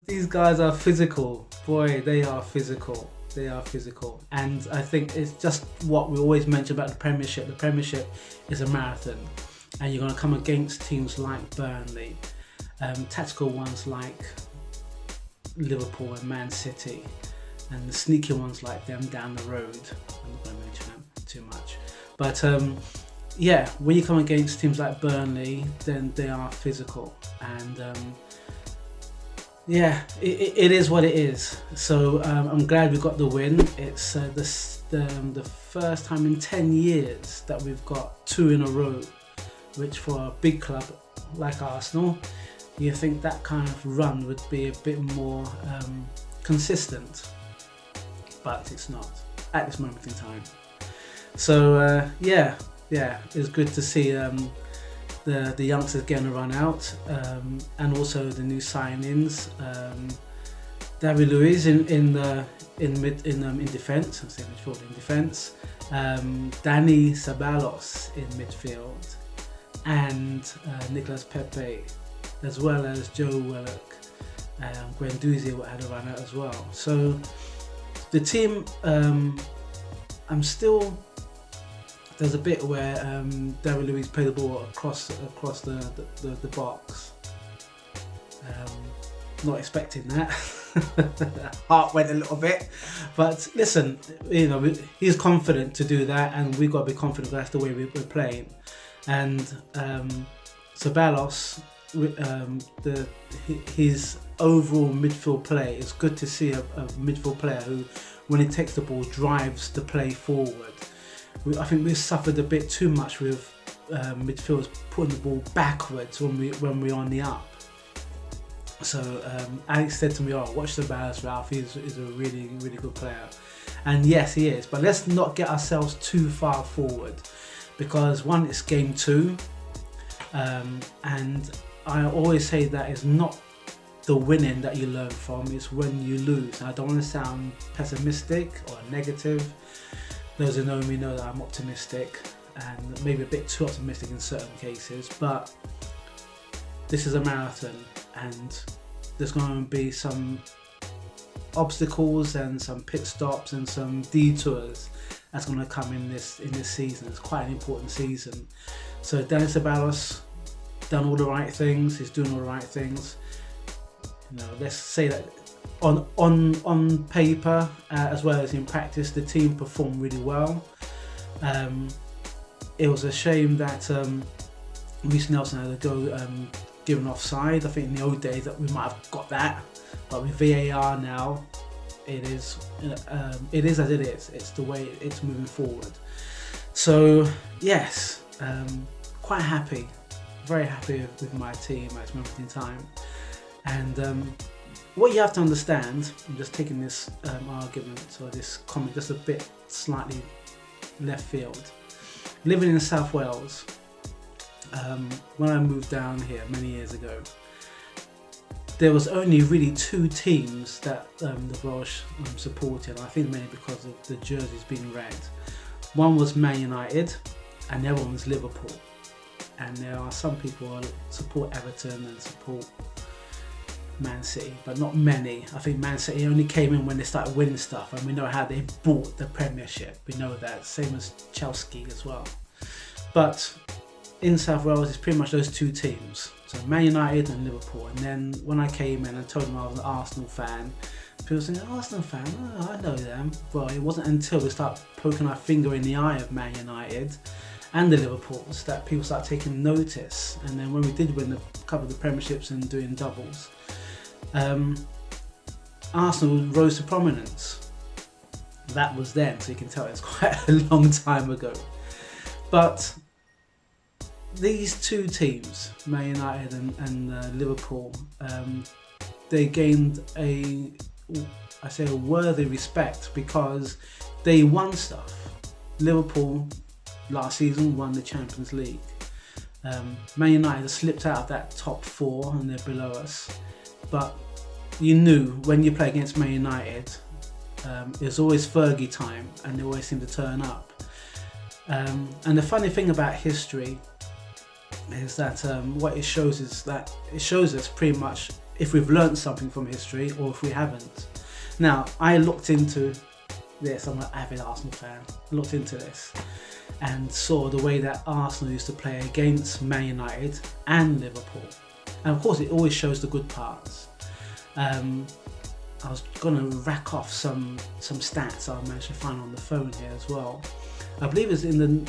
These guys are physical. Boy, they are physical. They are physical. And I think it's just what we always mention about the Premiership. The Premiership is a marathon. And you're going to come against teams like Burnley, tactical ones like Liverpool and Man City, and the sneaky ones like them down the road. I'm not going to mention them too much. But yeah, when you come against teams like Burnley, then they are physical. And yeah, it is what it is. So I'm glad we got the win. It's the first time in 10 years that we've got 2 in a row, which for a big club like Arsenal, you think that kind of run would be a bit more consistent, but it's not at this moment in time. So yeah, it's good to see the youngsters getting a run out, and also the new signings. David Luiz in defence. I'm saying midfield in defence. Dani Ceballos in midfield, and Nicolas Pepe, as well as Joe Willock and Guendouzi had a run out as well. So the team, there's a bit where David Luiz played the ball across the box. Not expecting that. Heart went a little bit, but listen, you know, he's confident to do that, and we've got to be confident that's the way we're playing. And Ceballos, his overall midfield play, it's good to see a midfield player who, when he takes the ball, drives the play forward. I think we suffered a bit too much with midfielders putting the ball backwards when we're on the up. So Alex said to me, "Oh, watch Ceballos, Ralph. He's a really, really good player." And yes, he is. But let's not get ourselves too far forward, because one, it's game 2, and I always say that it's not the winning that you learn from, it's when you lose. And I don't want to sound pessimistic or negative. Those who know me know that I'm optimistic, and maybe a bit too optimistic in certain cases, but this is a marathon, and there's going to be some obstacles and some pit stops and some detours that's going to come in this season. It's quite an important season. So Dani Ceballos done all the right things. He's doing all the right things. You know, let's say that on paper as well as in practice, the team performed really well. It was a shame that Reece Nelson had to go given offside. I think in the old days that we might have got that, but with VAR now, it is as it is. It's the way it's moving forward. So yes, quite happy, very happy with my team at this moment in time. And what you have to understand, I'm just taking this argument or this comment just a bit slightly left field. Living in South Wales, when I moved down here many years ago, there was only really 2 teams that the Welsh supported. I think mainly because of the jerseys being red. One was Man United, and the other one was Liverpool. And there are some people who support Everton and support Man City, but not many. I think Man City only came in when they started winning stuff, and we know how they bought the Premiership. We know that, same as Chelsea as well. But in South Wales, it's pretty much those 2 teams. So Man United and Liverpool. And then when I came in and told them I was an Arsenal fan, people saying, "Arsenal fan? Oh, I know them." Well, it wasn't until we start poking our finger in the eye of Man United and the Liverpools that people start taking notice. And then when we did win a couple of the Premierships and doing doubles, Arsenal rose to prominence. That was then, so you can tell it's quite a long time ago. But these 2 teams, Man United and Liverpool, they gained a worthy respect because they won stuff. Liverpool last season won the Champions League. Man United have slipped out of that top 4 and they're below us. But you knew when you play against Man United, it's always Fergie time, and they always seem to turn up. And the funny thing about history is that what it shows is that it shows us pretty much if we've learned something from history or if we haven't. Now, I looked into this. I'm an avid Arsenal fan. I looked into this and saw the way that Arsenal used to play against Man United and Liverpool. And of course, it always shows the good parts. I was going to rack off some stats I managed to find on the phone here as well. I believe it's in the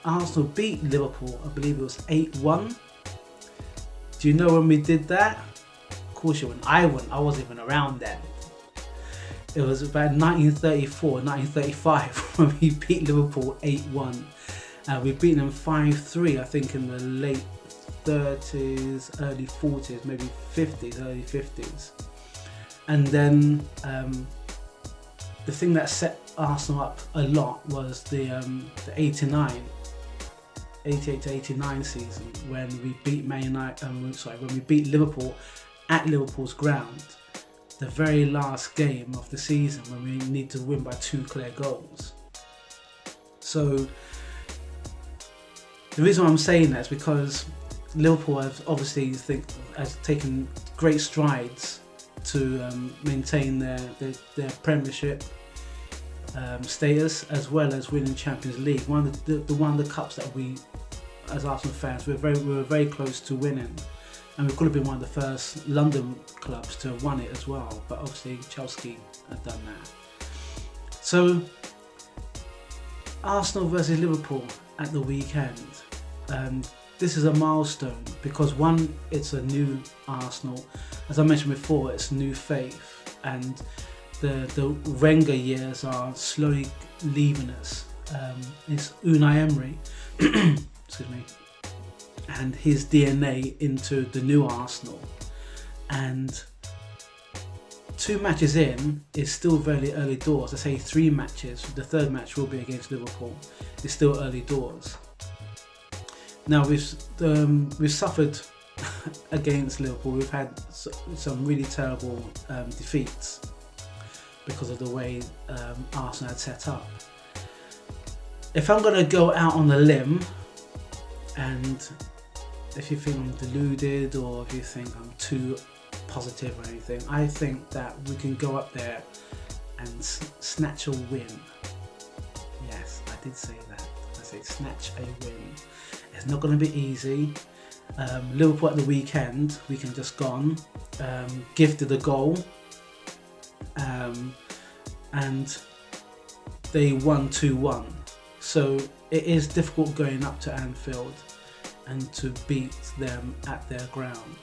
Arsenal beat Liverpool. I believe it was 8-1. Do you know when we did that? Of course you wouldn't. I wouldn't. I wasn't even around then. It was about 1934, 1935 when we beat Liverpool 8-1. We beat them 5-3, I think, in the late 30s, early 40s, maybe 50s, early 50s. And then the thing that set Arsenal up a lot was the 88 to 89 season when we beat when we beat Liverpool at Liverpool's ground. The very last game of the season when we need to win by 2 clear goals. So the reason why I'm saying that is because Liverpool has taken great strides to maintain their Premiership status, as well as winning Champions League. One of the cups that we, as Arsenal fans, we were very close to winning. And we could have been one of the first London clubs to have won it as well, but obviously Chelsea have done that. So Arsenal versus Liverpool at the weekend. This is a milestone because one, it's a new Arsenal. As I mentioned before, it's new faith, and the Wenger years are slowly leaving us. It's Unai Emery, excuse me, and his DNA into the new Arsenal. And 2 matches in is still very early doors. I say 3 matches. The 3rd match will be against Liverpool. It's still early doors. Now we've suffered against Liverpool. We've had some really terrible defeats because of the way Arsenal had set up. If I'm going to go out on a limb, and if you think I'm deluded or if you think I'm too positive or anything, I think that we can go up there and snatch a win. Yes, I did say that. I said snatch a win. It's not going to be easy. Liverpool at the weekend, we can just gone, gifted a goal, and they won 2-1. So it is difficult going up to Anfield and to beat them at their ground.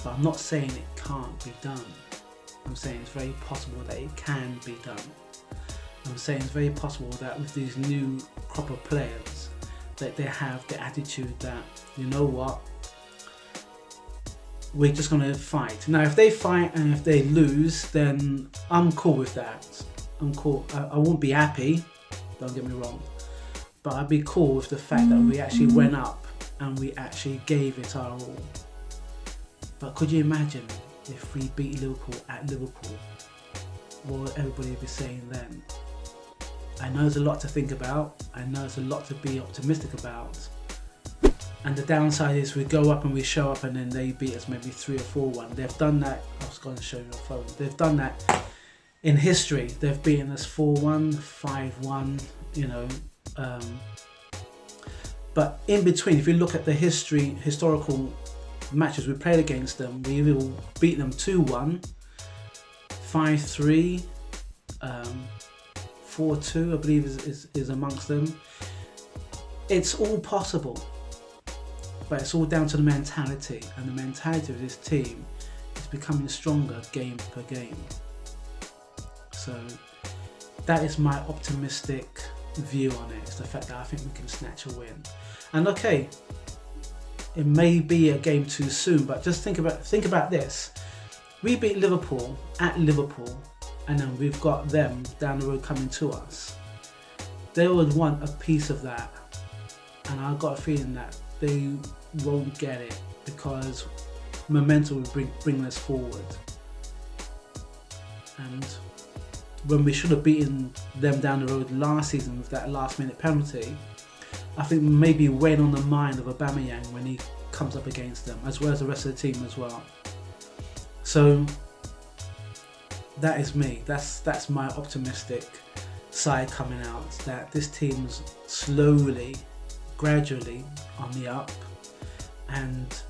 But I'm not saying it can't be done. I'm saying it's very possible that it can be done. I'm saying it's very possible that with these new crop of players, that they have the attitude that, you know what, we're just going to fight. Now, if they fight and if they lose, then I'm cool with that. I'm cool. I won't be happy, don't get me wrong, but I'd be cool with the fact that we actually went up and we actually gave it our all. But could you imagine if we beat Liverpool at Liverpool? What would everybody be saying then? I know there's a lot to think about. I know there's a lot to be optimistic about. And the downside is we go up and we show up and then they beat us maybe 3 or 4-1. They've done that. I was going to show you a phone. They've done that in history. They've beaten us 4-1, 5-1, you know. But in between, if you look at the historical matches we played against them, we will beat them 2-1, 5-3, 4-2, I believe is amongst them. It's all possible, but it's all down to the mentality, and the mentality of this team is becoming stronger game per game. So that is my optimistic view on it. It's the fact that I think we can snatch a win. And okay, it may be a game too soon, but just think about this. We beat Liverpool at Liverpool, and then we've got them down the road coming to us. They would want a piece of that, and I've got a feeling that they won't get it because momentum will bring us forward. And when we should have beaten them down the road last season with that last-minute penalty, I think maybe weighing on the mind of Aubameyang when he comes up against them, as well as the rest of the team as well. So that is me. That's my optimistic side coming out, that this team's slowly, gradually on the up, and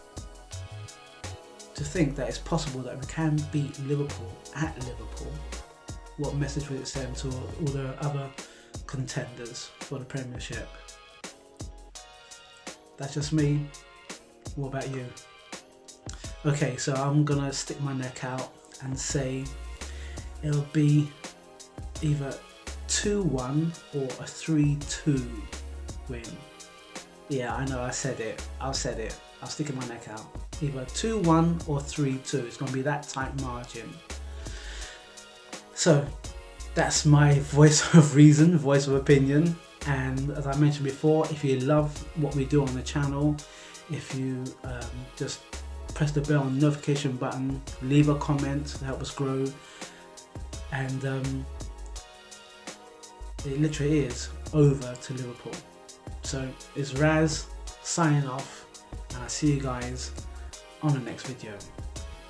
to think that it's possible that we can beat Liverpool at Liverpool. What message would it send to all the other contenders for the Premiership? That's just me. What about you? Okay, so I'm gonna stick my neck out and say it'll be either 2-1 or a 3-2 win. Yeah, I know, I said it. I'll stick my neck out. Either 2-1 or 3-2. It's going to be that tight margin. So that's my voice of reason, voice of opinion. And as I mentioned before, if you love what we do on the channel, if you just press the bell and notification button, leave a comment to help us grow. And it literally is over to Liverpool. So it's Raz signing off, and I'll see you guys on the next video.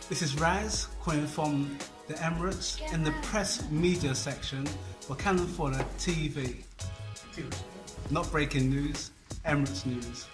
This is Raz calling from the Emirates in the press media section for Cannon Fodder TV. Not breaking news, Emirates news.